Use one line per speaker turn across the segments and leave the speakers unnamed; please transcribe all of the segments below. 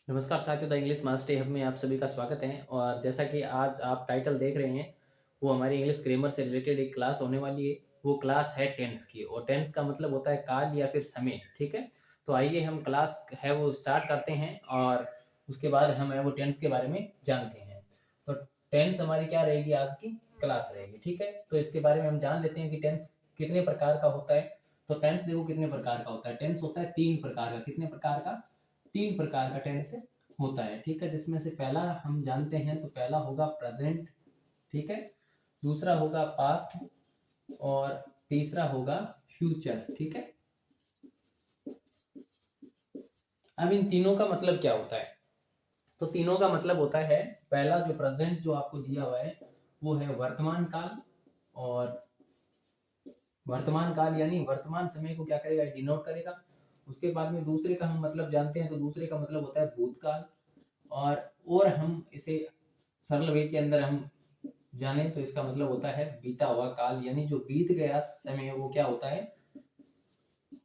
नमस्कार साथियों, the English mastery hub में आप सभी का स्वागत है। और जैसा कि आज आप टाइटल देख रहे हैं, वो हमारी इंग्लिश ग्रामर से रिलेटेड एक क्लास होने वाली है। वो क्लास है टेंस की, और टेंस का मतलब होता है काल या फिर समय। ठीक है, तो आइए हम क्लास है वो स्टार्ट करते हैं, और उसके बाद हम है वो टेंस के बारे में जानते हैं। तो टेंस हमारी क्या रहेगी, आज की क्लास रहेगी। ठीक है, तो इसके बारे में हम जान लेते हैं कि टेंस कितने प्रकार का होता है। तो टेंस देखो कितने प्रकार का होता है। टेंस होता है 3 प्रकार का। कितने प्रकार का? 3 प्रकार का टेंस होता है। ठीक है, जिसमें से पहला हम जानते हैं, तो पहला होगा प्रेजेंट। ठीक है, दूसरा होगा पास्ट, और तीसरा होगा फ्यूचर। ठीक है, अब इन तीनों का मतलब क्या होता है? तो तीनों का मतलब होता है, पहला जो प्रेजेंट जो आपको दिया हुआ है वो है वर्तमान काल। और वर्तमान काल यानी वर्तमान समय को क्या करेगा, डिनोट करेगा। उसके बाद में दूसरे का हम मतलब जानते हैं, तो दूसरे का मतलब होता है भूतकाल। और हम इसे सरल वे के अंदर हम जाने तो इसका मतलब होता है बीता हुआ काल, यानी जो बीत गया समय वो क्या होता है,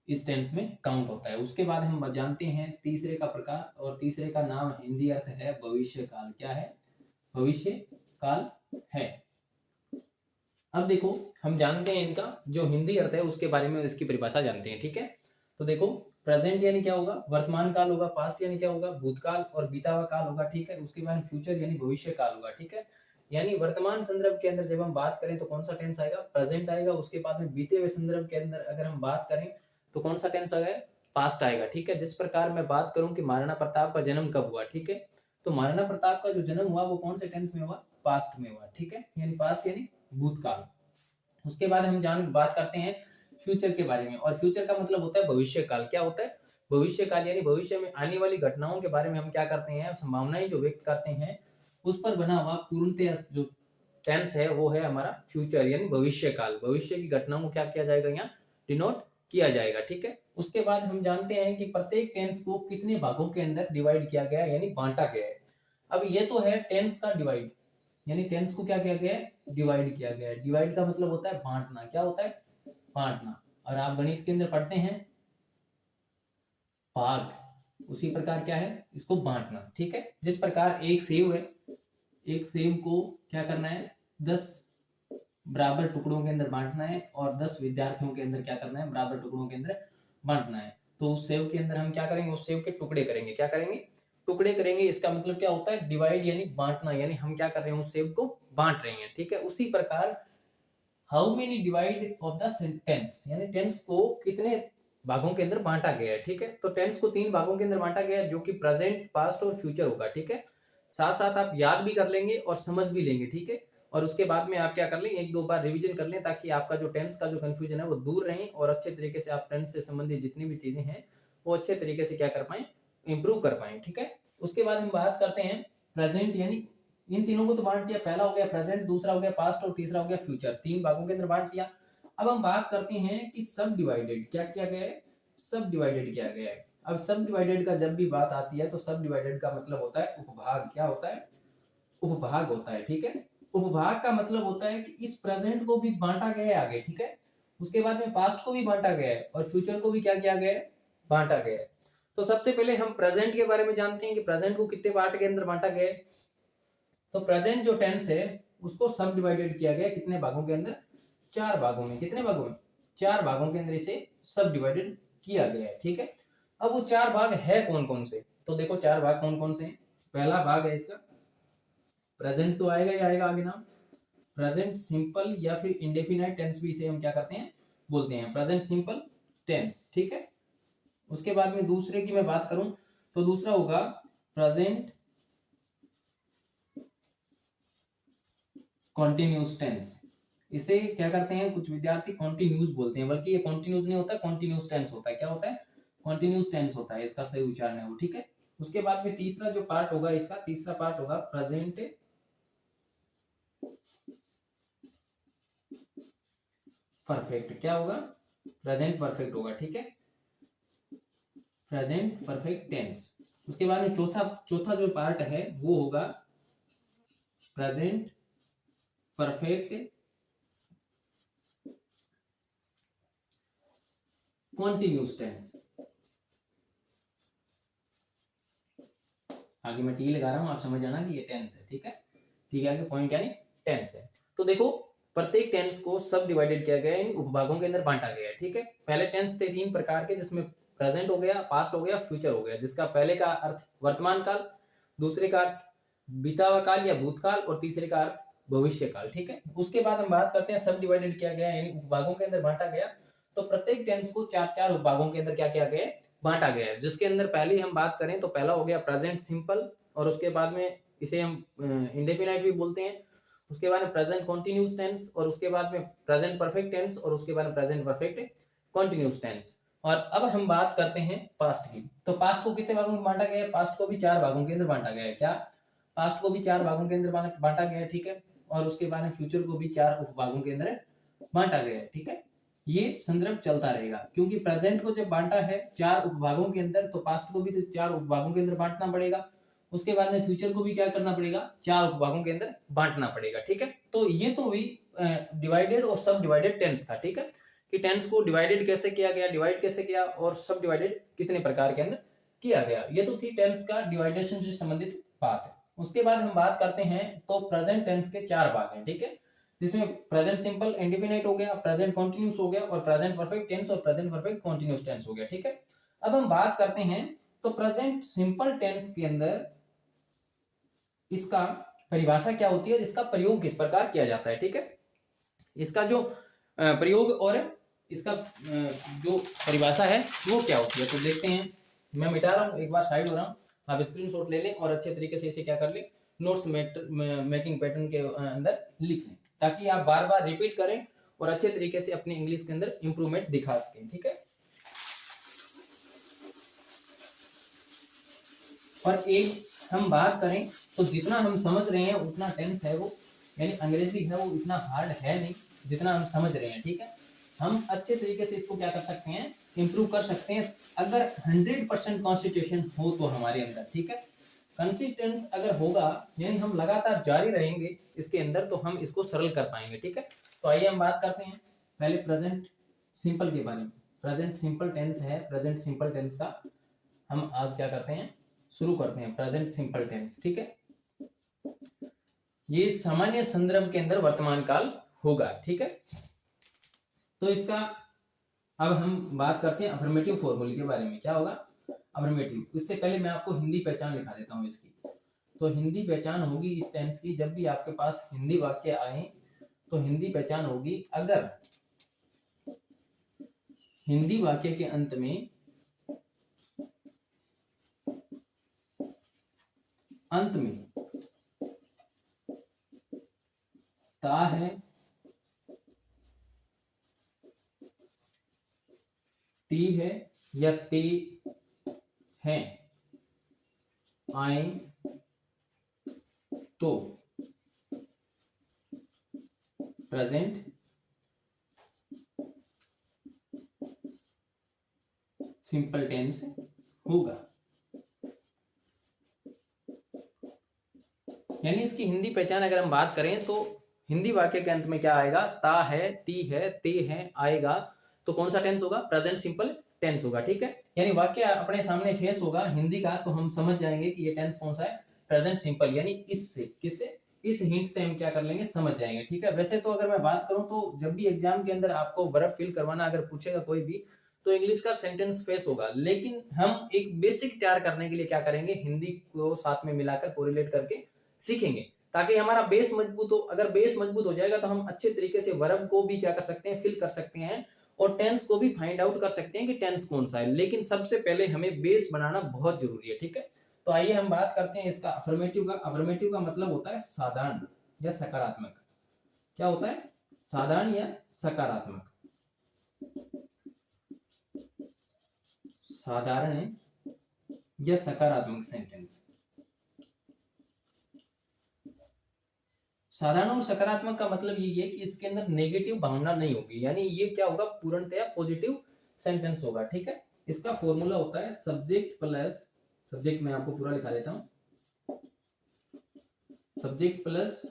इस टेंस में काउंट होता है। उसके बाद हम जानते हैं तीसरे का प्रकार, और तीसरे का नाम हिंदी अर्थ है भविष्य काल। क्या है? भविष्य काल है। अब देखो, हम जानते हैं इनका जो हिंदी अर्थ है उसके बारे में इसकी परिभाषा जानते हैं। ठीक है, तो देखो, प्रेजेंट यानी क्या होगा, वर्तमान काल होगा। पास्ट यानी क्या होगा, भूतकाल और बीता हुआ काल होगा। ठीक है, उसके बाद फ्यूचर यानी भविष्य काल होगा। ठीक है, यानी वर्तमान संदर्भ के अंदर जब हम बात करें तो कौन सा टेंस आएगा, प्रेजेंट आएगा। उसके बाद में बीते हुए संदर्भ के अंदर अगर हम बात करें तो कौन सा टेंस आएगा, पास्ट आएगा। ठीक है, जिस प्रकार मैं बात करूं कि महाराणा प्रताप का जन्म कब हुआ। ठीक है, तो महाराणा प्रताप का जो जन्म हुआ वो कौन से टेंस में हुआ, पास्ट में हुआ। ठीक है, यानी पास्ट यानी भूतकाल। उसके बाद हम बात करते हैं फ्यूचर के बारे में, और फ्यूचर का मतलब होता है भविष्य काल। क्या होता है, भविष्य काल यानी भविष्य में आने वाली घटनाओं के बारे में हम क्या करते हैं, संभावनाएं जो व्यक्त करते हैं उस पर बना हुआ पूर्णतः जो टेंस है वो है हमारा फ्यूचर यानी भविष्य काल। भविष्य की घटनाओं को क्या किया जाएगा, यहाँ डिनोट किया जाएगा। ठीक है, उसके बाद हम जानते हैं कि प्रत्येक टेंस को कितने भागों के अंदर डिवाइड किया गया है, यानी बांटा गया है। अब ये तो है टेंस का डिवाइड, यानी टेंस को क्या किया गया है, डिवाइड किया गया है। डिवाइड का मतलब होता है बांटना। क्या होता है, बांटना। और आप गणित के अंदर पढ़ते हैं भाग, उसी प्रकार क्या है, इसको बांटना। ठीक है, जिस प्रकार एक सेव है, एक सेव को क्या करना है, 10 बराबर टुकड़ों के अंदर बांटना है, और 10 विद्यार्थियों के अंदर क्या करना है, बराबर टुकड़ों के अंदर बांटना है। तो उस सेव के अंदर हम क्या करेंगे, उस सेव के टुकड़े करेंगे। क्या करेंगे, टुकड़े करेंगे। इसका मतलब क्या होता है, डिवाइड यानी बांटना, यानी हम क्या कर रहे हैं, उस सेव को बांट रहे हैं। ठीक है, उसी प्रकार how many divide of the tense, यानी टेंस को कितने भागों के अंदर बांटा गया है। ठीक है, तो टेंस को 3 भागों के अंदर बांटा गया है, जो कि प्रेजेंट, पास्ट और फ्यूचर होगा। ठीक है, साथ साथ आप याद भी कर लेंगे और समझ भी लेंगे। ठीक है, और उसके बाद में आप क्या कर लें, एक दो बार रिवीजन कर लें, ताकि आपका जो टेंस का जो कंफ्यूजन है वो दूर रहे, और अच्छे तरीके से आप टेंस से संबंधित जितनी भी चीजें हैं वो अच्छे तरीके से क्या कर पाए, इंप्रूव कर पाए। ठीक है, उसके बाद हम बात करते हैं प्रेजेंट, यानी इन तीनों को तो बांट दिया। पहला हो गया प्रेजेंट, दूसरा हो गया पास्ट, और तीसरा हो गया फ्यूचर। 3 भागों के अंदर बांट दिया। अब हम बात करते हैं कि सब डिवाइडेड क्या किया गया है, सब डिवाइडेड किया गया है। अब सब डिवाइडेड का जब भी बात आती है तो सब डिवाइडेड का मतलब होता है उपभाग। क्या होता है, उपभाग होता है। ठीक है, उपभाग का मतलब होता है कि इस प्रेजेंट को भी बांटा गया है आगे। ठीक है, उसके बाद में पास्ट को भी बांटा गया है, और फ्यूचर को भी क्या किया गया है, बांटा गया है। तो सबसे पहले हम प्रेजेंट के बारे में जानते हैं कि प्रेजेंट को कितने पार्ट के अंदर बांटा गया है। तो प्रेजेंट जो टेंस है उसको सब डिवाइडेड किया गया कितने भागों के अंदर, 4 भागों में। कितने भागों में, 4 भागों के अंदर इसे सब डिवाइडेड किया गया है। ठीक है, अब वो 4 भाग है कौन कौन से, तो देखो 4 भाग कौन कौन से हैं। पहला भाग है इसका प्रेजेंट, तो आएगा ही आएगा आगे नाम, प्रेजेंट सिंपल या फिर इंडेफिनाइट टेंस भी इसे हम क्या करते हैं, बोलते हैं प्रेजेंट सिंपल टेंस। ठीक है, उसके बाद में दूसरे की मैं बात करूं तो दूसरा होगा प्रेजेंट कॉन्टिन्यूस टेंस। इसे क्या करते हैं कुछ विद्यार्थी, कॉन्टिन्यूस बोलते हैं, बल्कि ये कॉन्टिन्यूस नहीं होता, कॉन्टिन्यूस टेंस होता है। क्या होता है, कॉन्टिन्यूस टेंस होता है, इसका सही उच्चारण है वो। ठीक है, उसके बाद में तीसरा जो पार्ट होगा, इसका तीसरा पार्ट होगा प्रेजेंट परफेक्ट। क्या होगा, प्रेजेंट परफेक्ट होगा। ठीक है, प्रेजेंट परफेक्ट टेंस। उसके बाद में चौथा चौथा जो पार्ट है वो होगा प्रेजेंट परफेक्ट कॉन्टिन्यूस टेंस। आगे मैं टी लगा रहा हूँ, आप समझ जाना कि ये टेंस है, ठीक है। ठीक है, आगे पॉइंट यानी टेंस है। तो देखो प्रत्येक टेंस को सब डिवाइडेड किया गया है, इन उपभागों के अंदर बांटा गया है, ठीक है। पहले टेंस थे 3 प्रकार के, जिसमें प्रेजेंट हो गया, पास्ट हो गया, फ्यूचर हो गया, जिसका पहले का अर्थ वर्तमान काल, दूसरे का अर्थ बीता हुआ काल या भूतकाल, और तीसरे का अर्थ भविष्य काल, ठीक है। उसके बाद हम बात करते हैं सब डिवाइडेड किया गया यानी उपभागों के अंदर बांटा गया। तो प्रत्येक टेंस को 4-4 उपभागों के अंदर क्या किया गया है, बांटा गया है। जिसके अंदर पहले हम बात करें तो पहला हो गया प्रेजेंट सिंपल, और उसके बाद में इसे हम इंडेफिनाइट भी बोलते हैं। उसके बाद में प्रेजेंट कॉन्टिन्यूस टेंस, और उसके बाद में प्रेजेंट परफेक्ट टेंस, और उसके बाद में प्रेजेंट परफेक्ट कॉन्टिन्यूस टेंस। और अब हम बात करते हैं पास्ट की। तो पास्ट को कितने भागों में बांटा गया है, पास्ट को भी 4 भागों के अंदर बांटा गया है। क्या पास्ट को भी 4 भागों के अंदर बांटा गया है, ठीक है। और उसके बाद में फ्यूचर को भी 4 उपभागों के अंदर बांटा गया है, ठीक है। ये संदर्भ चलता रहेगा, क्योंकि प्रेजेंट को जब बांटा है 4 उपभागों के अंदर, तो पास्ट को भी तो 4 उपभागों के अंदर बांटना पड़ेगा। उसके बाद में फ्यूचर को भी क्या करना पड़ेगा, 4 उपभागों के अंदर बांटना पड़ेगा, ठीक है। तो ये तो हुई डिवाइडेड और सब डिवाइडेड टेंस का, ठीक है, कि टेंस को डिवाइडेड कैसे किया गया, डिवाइड कैसे किया, और सब डिवाइडेड कितने प्रकार के अंदर किया गया। ये तो थी टेंस का डिवाइडेशन से संबंधित बात है। उसके बाद हम बात करते हैं तो प्रेजेंट टेंस के 4 भाग हैं, ठीक है, जिसमें प्रेजेंट सिंपल इंडेफिनिट हो गया, प्रेजेंट कॉन्टिन्यूस हो गया, और प्रेजेंट परफेक्ट टेंस और प्रेजेंट परफेक्ट कॉन्टिन्यूस टेंस हो गया, ठीक है। अब हम बात करते हैं तो प्रेजेंट सिंपल टेंस के अंदर इसका परिभाषा क्या होती है और इसका प्रयोग किस प्रकार किया जाता है, ठीक है। इसका जो प्रयोग और इसका जो परिभाषा है वो क्या होती है, तो देखते हैं। मैं मिटा रहा हूँ, एक बार साइड हो रहा हूँ, आप स्क्रीनशॉट ले लें और अच्छे तरीके से इसे क्या कर लें, नोट्स मेकिंग पैटर्न के अंदर लिख लें, ताकि आप बार बार रिपीट करें और अच्छे तरीके से अपनी इंग्लिश के अंदर इंप्रूवमेंट दिखा सकें, ठीक है। और एक हम बात करें तो जितना हम समझ रहे हैं उतना टेंस है वो, यानी अंग्रेजी है वो इतना हार्ड है नहीं जितना हम समझ रहे हैं, ठीक है। हम अच्छे तरीके से इसको क्या कर सकते हैं, इंप्रूव कर सकते हैं, अगर 100% कॉन्स्टिट्यूशन हो तो हमारे अंदर, ठीक है। कंसिस्टेंस अगर होगा, यानी हम लगातार जारी रहेंगे इसके अंदर, तो हम इसको सरल कर पाएंगे, ठीक है। तो आइए हम बात करते हैं पहले प्रेजेंट सिंपल के बारे में। प्रेजेंट सिंपल टेंस है, प्रेजेंट सिंपल टेंस का हम आज क्या करते हैं, शुरू करते हैं। प्रेजेंट सिंपल टेंस, ठीक है, ये सामान्य संदर्भ के अंदर वर्तमान काल होगा, ठीक है। तो इसका अब हम बात करते हैं अफर्मेटिव फॉर्मूले के बारे में। क्या होगा अफर्मेटिव, इससे पहले मैं आपको हिंदी पहचान लिखा देता हूँ इसकी। तो हिंदी पहचान होगी इस टेंस की, जब भी आपके पास हिंदी वाक्य आए तो हिंदी पहचान होगी, अगर हिंदी वाक्य के अंत में ता है, ती है या ते हैं आए, तो प्रेजेंट सिंपल टेंस होगा। यानी इसकी हिंदी पहचान अगर हम बात करें तो हिंदी वाक्य के अंत में क्या आएगा, ता है, ती है, ते है आएगा, तो कौन सा टेंस होगा, प्रेजेंट सिंपल टेंस होगा, ठीक है। यानी वाक्य अपने सामने फेस होगा हिंदी का, तो हम समझ जाएंगे कि ये टेंस कौन सा है, प्रेजेंट सिंपल। यानी इससे किससे, इस हिंट से हम क्या कर लेंगे, समझ जाएंगे, ठीक है। वैसे तो अगर मैं बात करूं तो जब भी एग्जाम के अंदर आपको वर्ब फिल करवाना अगर पूछेगा कोई भी, तो इंग्लिश का सेंटेंस फेस होगा, लेकिन हम एक बेसिक तैयार करने के लिए क्या करेंगे, हिंदी को साथ में मिलाकर कोरिलेट करके सीखेंगे, ताकि हमारा बेस मजबूत हो। अगर बेस मजबूत हो जाएगा तो हम अच्छे तरीके से वर्ब को भी क्या कर सकते हैं, फिल कर सकते हैं, और टेंस को भी फाइंड आउट कर सकते हैं कि टेंस कौन सा है। लेकिन सबसे पहले हमें बेस बनाना बहुत जरूरी है, ठीक है। तो आइए हम बात करते हैं इसका अफर्मेटिव का। अफर्मेटिव का मतलब होता है साधारण या सकारात्मक। क्या होता है, साधारण या सकारात्मक। साधारण या सकारात्मक सेंटेंस। साधारण और सकारात्मक का मतलब ये है कि इसके अंदर नेगेटिव भावना नहीं होगी, यानी ये क्या होगा, पूर्णतया पॉजिटिव सेंटेंस होगा, ठीक है। इसका फॉर्मूला होता है सब्जेक्ट प्लस, सब्जेक्ट में आपको पूरा लिखा देता हूं, सब्जेक्ट प्लस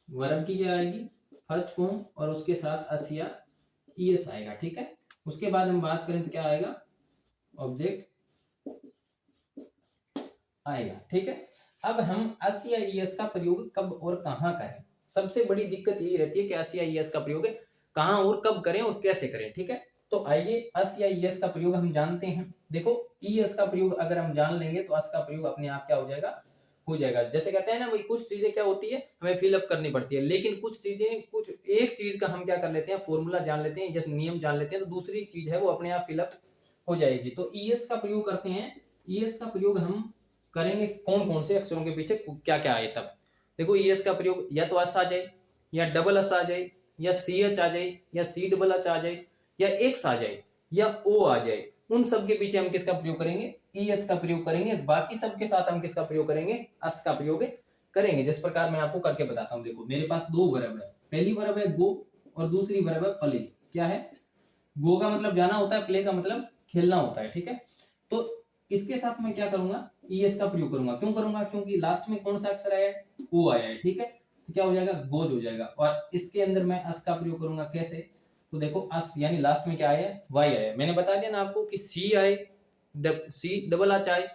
वर्ब की क्या आएगी, फर्स्ट फॉर्म, और उसके साथ अस या ईएस आएगा, ठीक है। उसके बाद हम बात करें तो क्या आएगा, ऑब्जेक्ट आएगा। ठीक है, अब हम अस या ईएस का प्रयोग कब और कहाँ करें। सबसे बड़ी दिक्कत यही रहती है कि अस या ईएस का प्रयोग कहाँ और कब करें और कैसे करें। ठीक है, तो आइए अस या ईएस का प्रयोग हम जानते हैं। देखो, ईएस का प्रयोग अगर हम जान लेंगे तो अस का प्रयोग अपने आप क्या हो जाएगा, हो जाएगा। जैसे कहते हैं ना भाई, कुछ चीजें क्या होती है हमें फिलअप करनी पड़ती है, लेकिन कुछ चीजें, कुछ एक चीज का हम क्या कर लेते हैं, फॉर्मूला जान लेते हैं, जैसे नियम जान लेते हैं, तो दूसरी चीज है वो अपने आप फिलअप हो जाएगी। तो ईएस का प्रयोग करते हैं। ईएस का प्रयोग हम करेंगे कौन कौन से अक्षरों के पीछे क्या क्या आए तब। देखो, ईएस का प्रयोग या तो अस आ जाए, या डबल अस आ जाए, या सी एच आ जाए, या सी डबल एच आ जाए, या एक्स आ जाए, या ओ आ जाए। उन सब के पीछे हम किसका प्रयोग करेंगे, ईएस का प्रयोग करेंगे। बाकी सब के साथ हम किसका प्रयोग करेंगे, अस का प्रयोग करेंगे। जिस प्रकार मैं आपको करके बताता हूँ। देखो, मेरे पास दो वर्ब है। पहली वर्ब है गो और दूसरी वर्ब है प्ले। क्या है, गो का मतलब जाना होता है, प्ले का मतलब खेलना होता है। ठीक है, तो इसके साथ मैं क्या करूंगा, ईएस का प्रयोग करूंगा। क्यों करूंगा, क्योंकि लास्ट में कौन सा अक्षर आया है, ओ आया है। ठीक है, तो क्या हो जाएगा, गोज हो जाएगा। और इसके अंदर मैं अस का प्रयोग करूंगा। कैसे, तो देखो, अस यानी लास्ट में क्या आया है, वाई आया है। मैंने बता दिया ना आपको कि सी आए, सी डबल एच आए,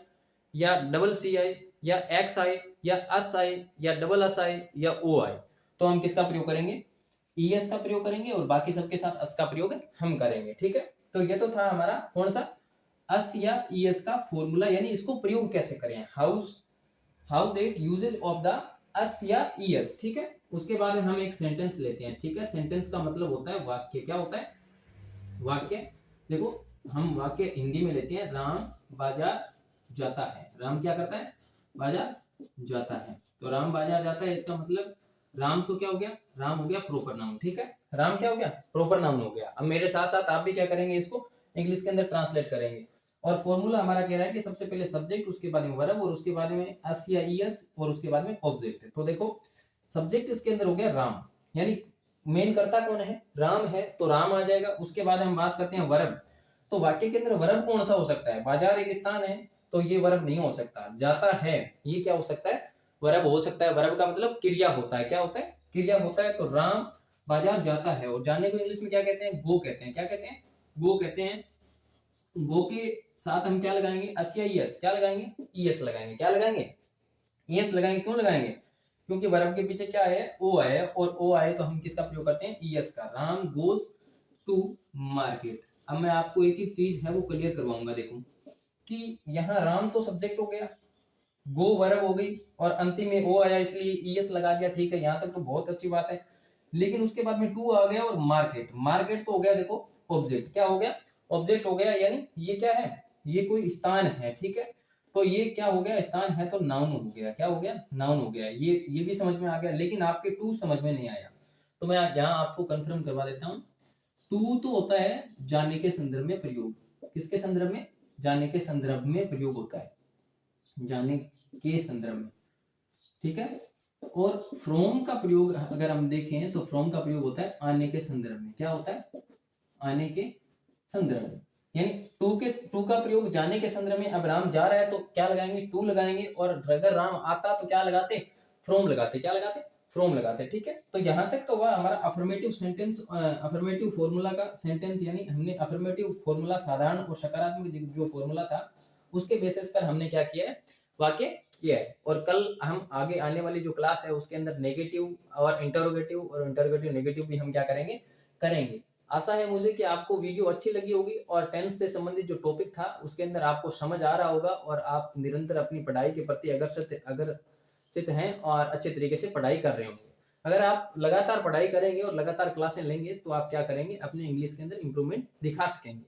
या डबल सी आए, या एक्स आए, या अस आए, या डबल अस आए, या ओ आए, तो हम किसका प्रयोग करेंगे, ईएस का प्रयोग करेंगे। और बाकी सबके साथ अस का प्रयोग हम करेंगे। ठीक है, तो ये तो था हमारा कौन सा, अस या ईएस का फॉर्मूला, यानी इसको प्रयोग कैसे करें, how that usage of the अस या ईएस। ठीक है, उसके बाद में हम एक सेंटेंस लेते हैं। ठीक है, सेंटेंस का मतलब होता है वाक्य। क्या होता है, वाक्य। देखो, हम वाक्य हिंदी में लेते हैं, राम बाजार जाता है। राम क्या करता है, बाजार जाता है। तो राम बाजार जाता है, इसका मतलब राम तो क्या हो गया, राम हो गया प्रॉपर नाउन। ठीक है, राम क्या हो गया, प्रॉपर नाउन हो गया। अब मेरे साथ साथ आप भी क्या करेंगे, इसको इंग्लिश के अंदर ट्रांसलेट करेंगे। और फॉर्मूला हमारा कह रहा है कि सबसे पहले सब्जेक्ट, उसके बाद में वर्ब, और उसके बाद में अस या ईएस, और उसके बाद में ऑब्जेक्ट। तो देखो, सब्जेक्ट इसके अंदर हो गया राम, यानी मेन कर्ता कौन है, राम है, तो राम आ जाएगा। उसके बाद हम बात करते हैं वर्ब। तो वाक्य के अंदर वर्ब कौन सा हो सकता है, बाजार एक स्थान है, तो ये वर्ब नहीं हो सकता। जाता है, ये क्या हो सकता है, वर्ब हो सकता है। वर्ब का मतलब क्रिया होता है। क्या होता है, क्रिया होता है। तो राम बाजार जाता है, और जाने को इंग्लिश में क्या कहते हैं, गो कहते हैं। क्या कहते हैं, गो कहते हैं। गो के साथ हम क्या लगाएंगे, अस या ईएस, क्या लगाएंगे, ईएस लगाएंगे। क्या लगाएंगे, ईएस लगाएंगे। क्यों लगाएंगे, क्योंकि वर्ब के पीछे क्या है, ओ है, और ओ आए तो हम किसका प्रयोग करते हैं, ईएस का। Ram goes to market. अब मैं आपको एक एक चीज है वो क्लियर करवाऊंगा। देखो कि यहाँ राम तो सब्जेक्ट हो गया, गो वर्ब हो गई, और अंतिम में ओ आया इसलिए ईएस लगा दिया। ठीक है, यहाँ तक तो बहुत अच्छी बात है। लेकिन उसके बाद में टू आ गया, और मार्केट, मार्केट तो हो गया देखो ऑब्जेक्ट। क्या हो गया, ऑब्जेक्ट हो गया, यानी ये क्या है, ये कोई स्थान है। ठीक है, तो ये क्या हो गया, स्थान है, तो नाउन हो गया। क्या हो गया, नाउन हो गया। ये भी समझ में आ गया, लेकिन आपके टू समझ में नहीं आया। तो मैं यहाँ आपको कंफर्म करवा देता हूँ। टू तो होता है जाने के संदर्भ में प्रयोग। किसके संदर्भ में, जाने के संदर्भ में प्रयोग होता है, जाने के संदर्भ में। ठीक है, और फ्रॉम का प्रयोग अगर हम देखें तो फ्रॉम का प्रयोग होता है आने के संदर्भ में। क्या होता है, आने के संदर्भ में। यानी टू का प्रयोग जाने के संदर्भ में। अब राम जा रहा है तो क्या लगाएंगे, टू लगाएंगे, और अगर राम आता तो क्या लगाते, फ्रॉम लगाते। क्या लगाते, फ्रॉम लगाते। ठीक है, तो यहाँ तक तो वह हमारा अफर्मेटिव सेंटेंस, अफर्मेटिव फॉर्मूला का सेंटेंस, यानी हमने अफर्मेटिव फॉर्मूला, साधारण और सकारात्मक जो फॉर्मूला था, उसके बेसिस पर हमने क्या किया है, वाक्य किया है। और कल हम आगे आने वाली जो क्लास है उसके अंदर नेगेटिव और इंटरोगेटिव नेगेटिव भी हम क्या करेंगे, करेंगे। आशा है मुझे कि आपको वीडियो अच्छी लगी होगी, और टेंस से संबंधित जो टॉपिक था उसके अंदर आपको समझ आ रहा होगा, और आप निरंतर अपनी पढ़ाई के प्रति अग्रसित हैं और अच्छे तरीके से पढ़ाई कर रहे होंगे। अगर आप लगातार पढ़ाई करेंगे और लगातार क्लासें लेंगे तो आप क्या करेंगे, अपने इंग्लिश के अंदर इंप्रूवमेंट दिखा सकेंगे।